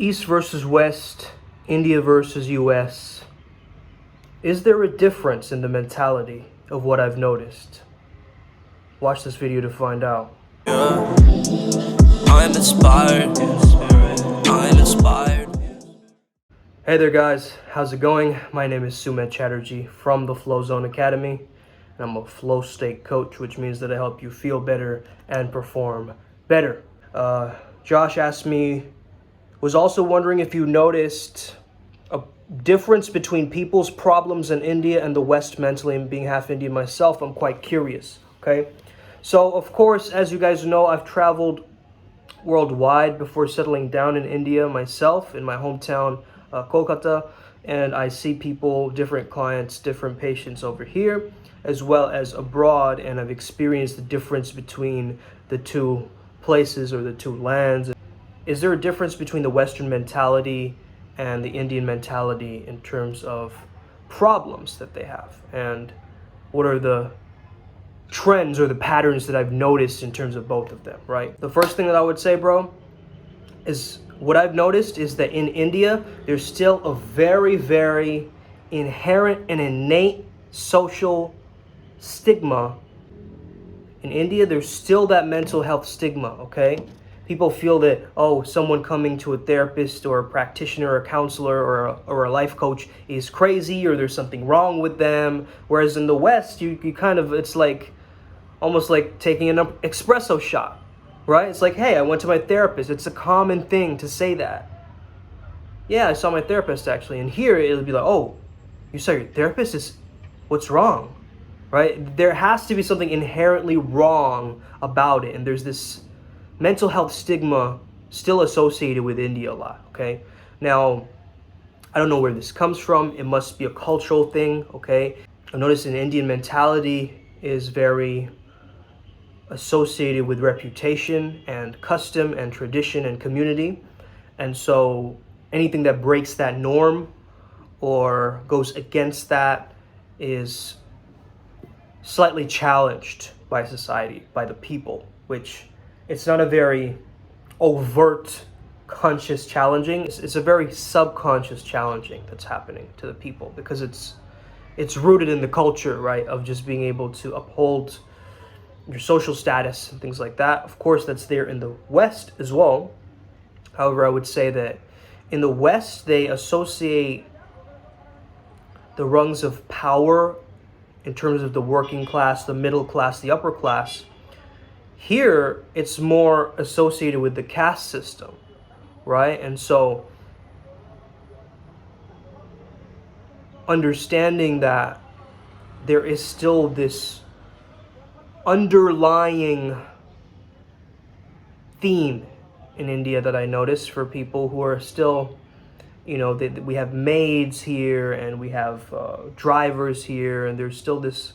East versus West, India versus US. Is there a difference in the mentality of what I've noticed? Watch this video to find out. Yeah. I'm inspired. I'm inspired. Hey there guys, how's it going? My name is Sumit Chatterjee from the Flow Zone Academy, and I'm a flow state coach, which means that I help you feel better and perform better. Josh asked me, was also wondering if you noticed a difference between people's problems in India and the West mentally, and being half Indian myself, I'm quite curious, okay? So, of course, as you guys know, I've traveled worldwide before settling down in India myself, in my hometown, Kolkata, and I see people, different clients, different patients over here, as well as abroad, and I've experienced the difference between the two places or the two lands. Is there a difference between the Western mentality and the Indian mentality in terms of problems that they have? And what are the trends or the patterns that I've noticed in terms of both of them, right? The first thing that I would say, bro, is what I've noticed is that in India, there's still a very, very inherent and innate social stigma. In India, there's still that mental health stigma, okay? People feel that, oh, someone coming to a therapist or a practitioner or a counselor or a life coach is crazy, or there's something wrong with them. Whereas in the West, you kind of, it's like almost like taking an espresso shot, right? It's like, hey, I went to my therapist. It's a common thing to say that. Yeah, I saw my therapist actually. And here it'll be like, oh, you saw your therapist? What's wrong, right? There has to be something inherently wrong about it. And there's this mental health stigma still associated with India a lot, okay? Now, I don't know where this comes from. It must be a cultural thing, okay? I noticed an Indian mentality is very associated with reputation and custom and tradition and community. And so anything that breaks that norm or goes against that is slightly challenged by society, by the people, which it's not a very overt, conscious challenging. It's a very subconscious challenging that's happening to the people, because it's rooted in the culture, right, of just being able to uphold your social status and things like that. Of course, that's there in the West as well. However, I would say that in the West, they associate the rungs of power in terms of the working class, the middle class, the upper class. Here, it's more associated with the caste system, right? And so understanding that there is still this underlying theme in India that I notice for people who are still, you know, we have maids here and we have drivers here, and there's still this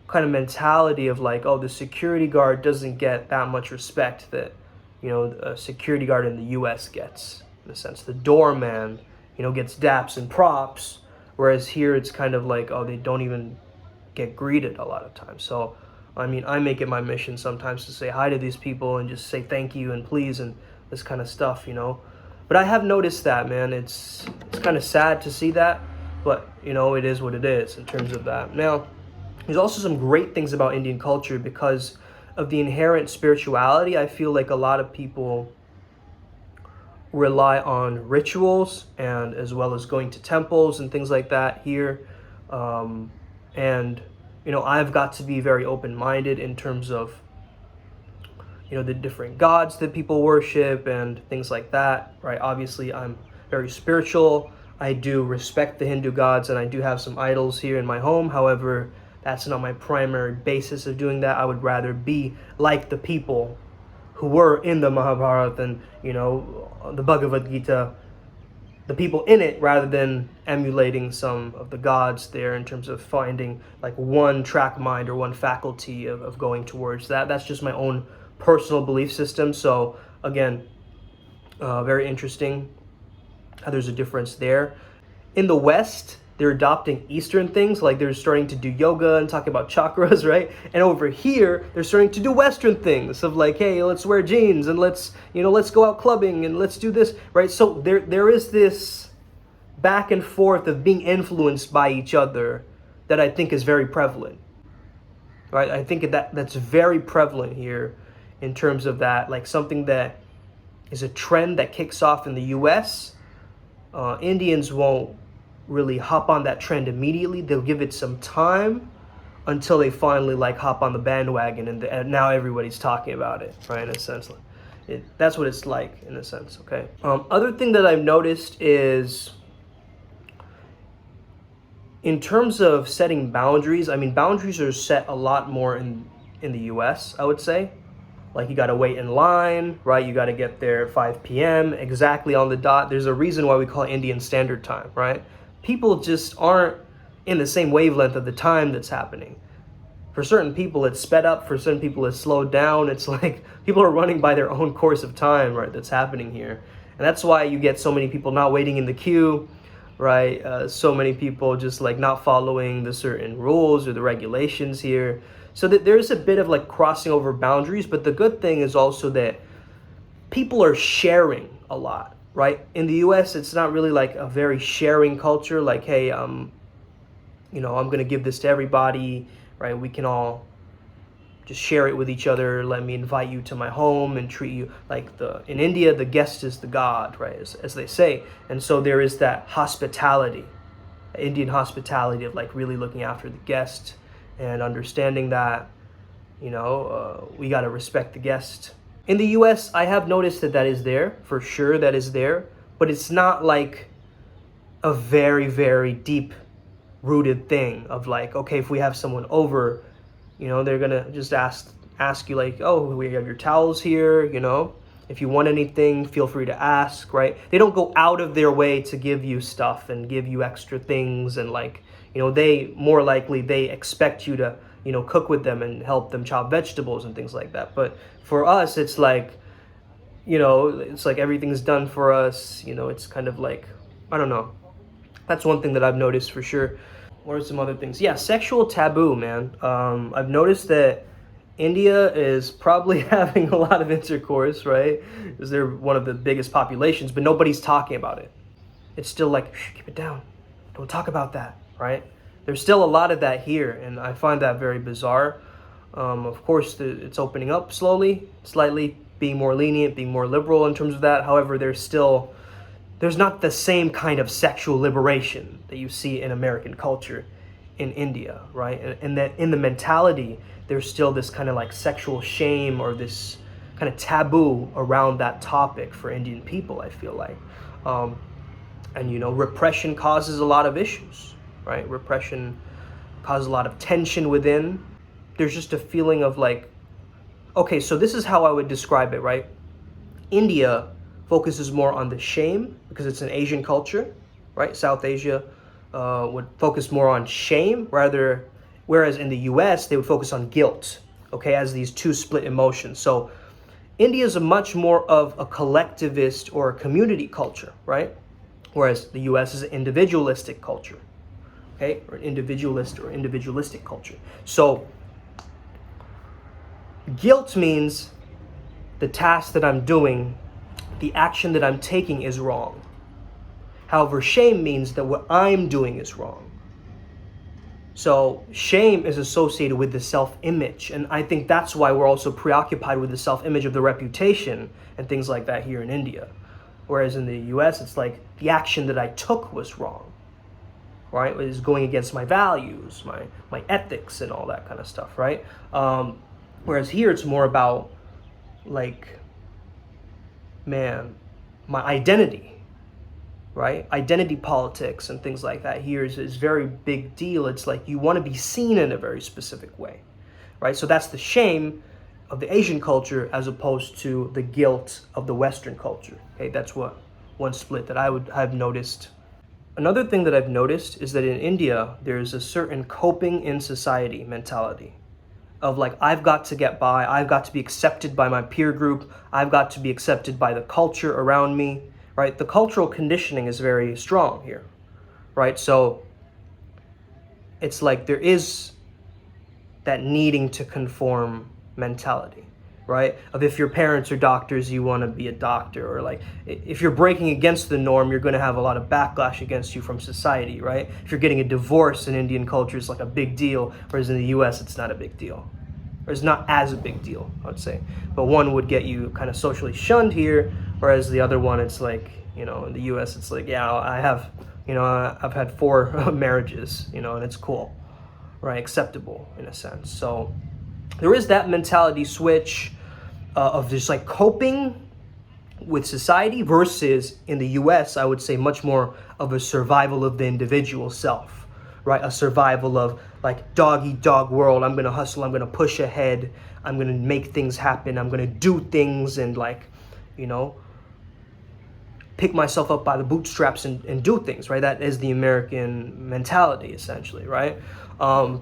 kind of mentality of like, oh, the security guard doesn't get that much respect that, you know, a security guard in the US gets. In a sense, the doorman, you know, gets daps and props, whereas here it's kind of like, oh, they don't even get greeted a lot of times. So I mean, I make it my mission sometimes to say hi to these people and just say thank you and please and this kind of stuff, you know. But I have noticed that, man. It's kind of sad to see that, but, you know, it is what it is in terms of that. Now, there's also some great things about Indian culture because of the inherent spirituality. I feel like a lot of people rely on rituals and as well as going to temples and things like that here. And you know, I've got to be very open-minded in terms of, you know, the different gods that people worship and things like that, right? Obviously, I'm very spiritual. I do respect the Hindu gods, and I do have some idols here in my home. However, that's not my primary basis of doing that. I would rather be like the people who were in the Mahabharata and, you know, the Bhagavad Gita, the people in it, rather than emulating some of the gods there in terms of finding like one track mind or one faculty of going towards that. That's just my own personal belief system. So again, very interesting how there's a difference there. In the West, they're adopting Eastern things, like they're starting to do yoga and talking about chakras, right? And over here, they're starting to do Western things of like, hey, let's wear jeans and let's go out clubbing and let's do this, right? So there is this back and forth of being influenced by each other that I think is very prevalent, right? I think that's very prevalent here in terms of that, like something that is a trend that kicks off in the US. Indians won't really hop on that trend immediately. They'll give it some time until they finally like hop on the bandwagon, and now everybody's talking about it, right? In a sense, that's what it's like in a sense. Okay. Other thing that I've noticed is in terms of setting boundaries. I mean, boundaries are set a lot more in the U.S. I would say. Like you got to wait in line, right? You got to get there at 5 p.m. exactly on the dot. There's a reason why we call it Indian Standard Time, right? People just aren't in the same wavelength of the time that's happening. For certain people, it's sped up. For certain people, it's slowed down. It's like people are running by their own course of time, right? That's happening here. And that's why you get so many people not waiting in the queue, right? So many people just like not following the certain rules or the regulations here. So that there's a bit of like crossing over boundaries. But the good thing is also that people are sharing a lot. Right? In the US, it's not really like a very sharing culture. Like, hey, I'm going to give this to everybody, right? We can all just share it with each other. Let me invite you to my home and treat you like in India, the guest is the god, right? As they say. And so there is that hospitality, Indian hospitality of like really looking after the guest and understanding that, we got to respect the guest. In the US, I have noticed that is there, for sure that is there, but it's not like a very, very deep rooted thing of like, okay, if we have someone over, they're gonna just ask you like, oh, we have your towels here, if you want anything, feel free to ask, right? They don't go out of their way to give you stuff and give you extra things and like, they expect you to, cook with them and help them chop vegetables and things like that. But for us, it's like, it's like everything's done for us. It's kind of like, I don't know. That's one thing that I've noticed for sure. What are some other things? Yeah, sexual taboo, man. I've noticed that India is probably having a lot of intercourse, right? Because they're one of the biggest populations, but nobody's talking about it. It's still like, shh, keep it down. Don't talk about that, right? There's still a lot of that here, and I find that very bizarre. Of course, it's opening up slowly, slightly, being more lenient, being more liberal in terms of that. However, there's not the same kind of sexual liberation that you see in American culture in India, right? And that in the mentality, there's still this kind of like sexual shame or this kind of taboo around that topic for Indian people, I feel like. And repression causes a lot of issues, right? Repression causes a lot of tension within. There's just a feeling of like, okay, so this is how I would describe it, right? India focuses more on the shame because it's an Asian culture, right? South Asia would focus more on shame whereas in the US, they would focus on guilt, okay, as these two split emotions. So India is a much more of a collectivist or a community culture, right? Whereas the US is an individualistic culture, okay, or an individualistic culture. So guilt means the task that I'm doing, the action that I'm taking is wrong. However, shame means that what I'm doing is wrong. So shame is associated with the self-image. And I think that's why we're also preoccupied with the self-image of the reputation and things like that here in India. Whereas in the US, it's like the action that I took was wrong, right? It was going against my values, my ethics and all that kind of stuff, right? Whereas here it's more about like, man, my identity, right? Identity politics and things like that here is very big deal. It's like you want to be seen in a very specific way, right? So that's the shame of the Asian culture as opposed to the guilt of the Western culture. Okay, that's one split that I've noticed. Another thing that I've noticed is that in India, there's a certain coping in society mentality of like, I've got to get by, I've got to be accepted by my peer group, I've got to be accepted by the culture around me, right? The cultural conditioning is very strong here, right? So it's like there is that needing to conform mentality, right? Of if your parents are doctors, you want to be a doctor, or like if you're breaking against the norm, you're going to have a lot of backlash against you from society, right? If you're getting a divorce in Indian culture, it's like a big deal, whereas in the US, it's not a big deal. Or it's not as a big deal, I would say. But one would get you kind of socially shunned here, whereas the other one, it's like, you know, in the US, it's like, yeah, I've had 4 marriages, you know, and it's cool, right? Acceptable in a sense. So there is that mentality switch of just like coping with society versus in the US, I would say much more of a survival of the individual self, right? A survival of like dog eat dog world. I'm gonna hustle, I'm gonna push ahead, I'm gonna make things happen, I'm gonna do things and like, you know, pick myself up by the bootstraps and do things, right? That is the American mentality essentially, right? Or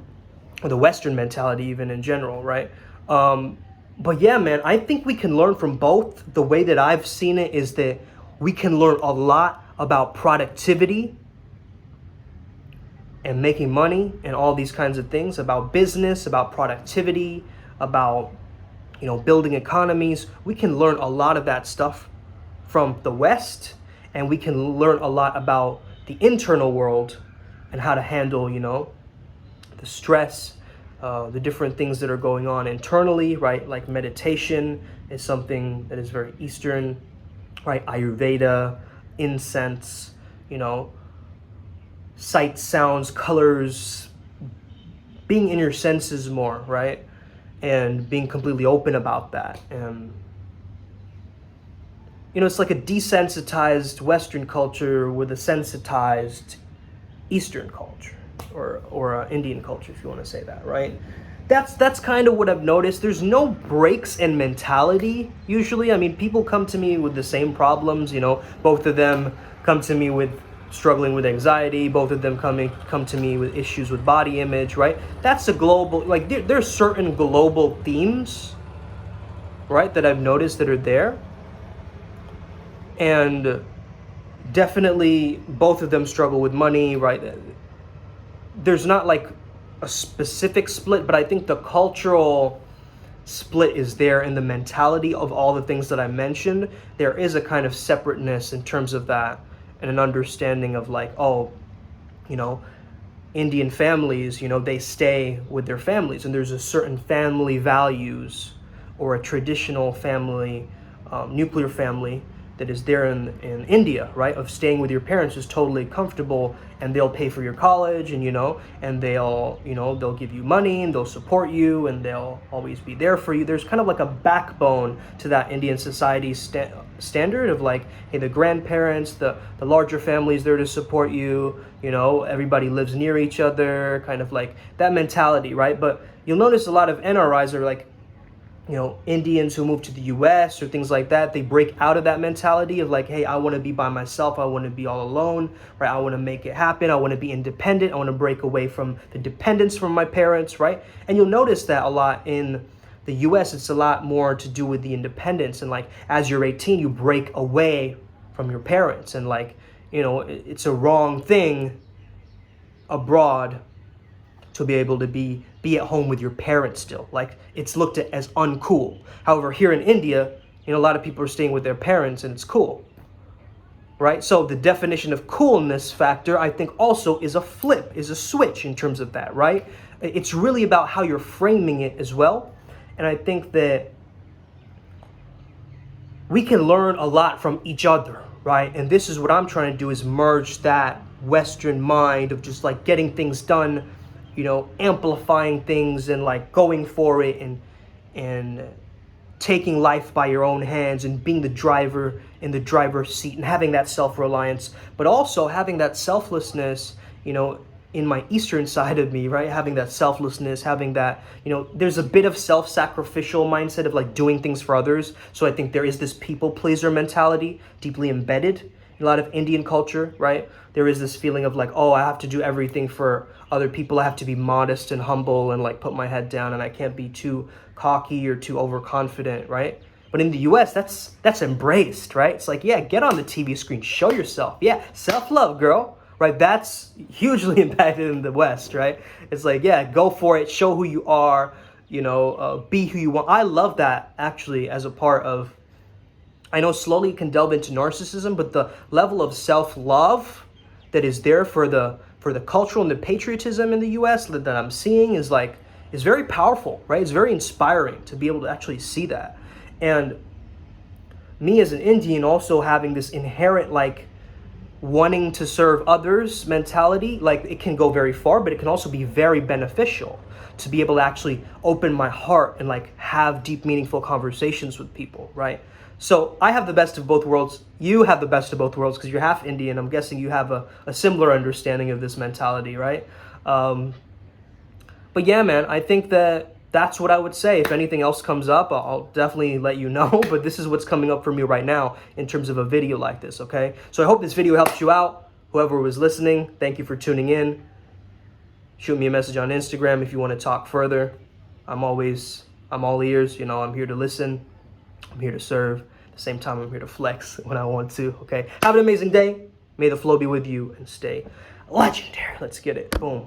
the Western mentality even in general, right? But yeah, man, I think we can learn from both. The way that I've seen it is that we can learn a lot about productivity and making money and all these kinds of things, about business, about productivity, about, you know, building economies. We can learn a lot of that stuff from the West, and we can learn a lot about the internal world and how to handle, you know, the stress, the different things that are going on internally, right? Like meditation is something that is very Eastern, right? Ayurveda, incense, you know, sight, sounds, colors, being in your senses more, right? And being completely open about that. And, you know, it's like a desensitized Western culture with a sensitized Eastern culture. Or Indian culture, if you want to say that, right? That's kind of what I've noticed. There's no breaks in mentality usually. I mean, people come to me with the same problems, you know. Both of them come to me with struggling with anxiety. Both of them come to me with issues with body image, right? That's a global, like there's certain global themes, right, that I've noticed that are there. And definitely both of them struggle with money, right? There's not like a specific split, but I think the cultural split is there in the mentality of all the things that I mentioned. There is a kind of separateness in terms of that and an understanding of like, oh, you know, Indian families, you know, they stay with their families and there's a certain family values or a traditional family, nuclear family that is there in India, right? Of staying with your parents is totally comfortable and they'll pay for your college and, you know, and they'll give you money and they'll support you and they'll always be there for you. There's kind of like a backbone to that Indian society standard of like, hey, the grandparents, the larger families there to support you, you know, everybody lives near each other, kind of like that mentality, right? But you'll notice a lot of NRIs are like, you know, Indians who move to the US or things like that, they break out of that mentality of like, hey, I want to be by myself. I want to be all alone, right? I want to make it happen. I want to be independent. I want to break away from the dependence from my parents, right? And you'll notice that a lot in the US, it's a lot more to do with the independence. And like, as you're 18, you break away from your parents. And like, you know, it's a wrong thing abroad to be able to be at home with your parents still. Like, it's looked at as uncool. However, here in India, you know, a lot of people are staying with their parents and it's cool, right? So the definition of coolness factor, I think also is a flip, is a switch in terms of that, right? It's really about how you're framing it as well. And I think that we can learn a lot from each other, right? And this is what I'm trying to do, is merge that Western mind of just like getting things done, you know, amplifying things and like going for it and taking life by your own hands and being the driver in the driver's seat and having that self-reliance, but also having that selflessness, you know, in my Eastern side of me, right? Having that selflessness, having that, you know, there's a bit of self-sacrificial mindset of like doing things for others. So I think there is this people pleaser mentality deeply embedded in a lot of Indian culture, right? There is this feeling of like, oh, I have to do everything for other people. I have to be modest and humble and like put my head down, and I can't be too cocky or too overconfident, right? But in the US, that's embraced, right? It's like, yeah, get on the TV screen, show yourself. Yeah, self-love, girl. right? That's hugely impacted in the West, right? It's like, yeah, go for it, show who you are, be who you want. I love that actually as a part of, I know slowly it can delve into narcissism, but the level of self-love that is there for the cultural and the patriotism in the US that I'm seeing is very powerful, right? It's very inspiring to be able to actually see that. And me as an Indian also having this inherent wanting to serve others mentality, it can go very far, but it can also be very beneficial to be able to actually open my heart and have deep, meaningful conversations with people, right? So I have the best of both worlds. You have the best of both worlds because you're half Indian. I'm guessing you have a similar understanding of this mentality, right? But yeah, man, I think that's what I would say. If anything else comes up, I'll definitely let you know. But this is what's coming up for me right now in terms of a video like this, okay? So I hope this video helps you out. Whoever was listening, thank you for tuning in. Shoot me a message on Instagram if you want to talk further. I'm all ears. I'm here to listen. I'm here to serve. At the same time, I'm here to flex when I want to, okay? Have an amazing day. May the flow be with you and stay legendary. Let's get it. Boom.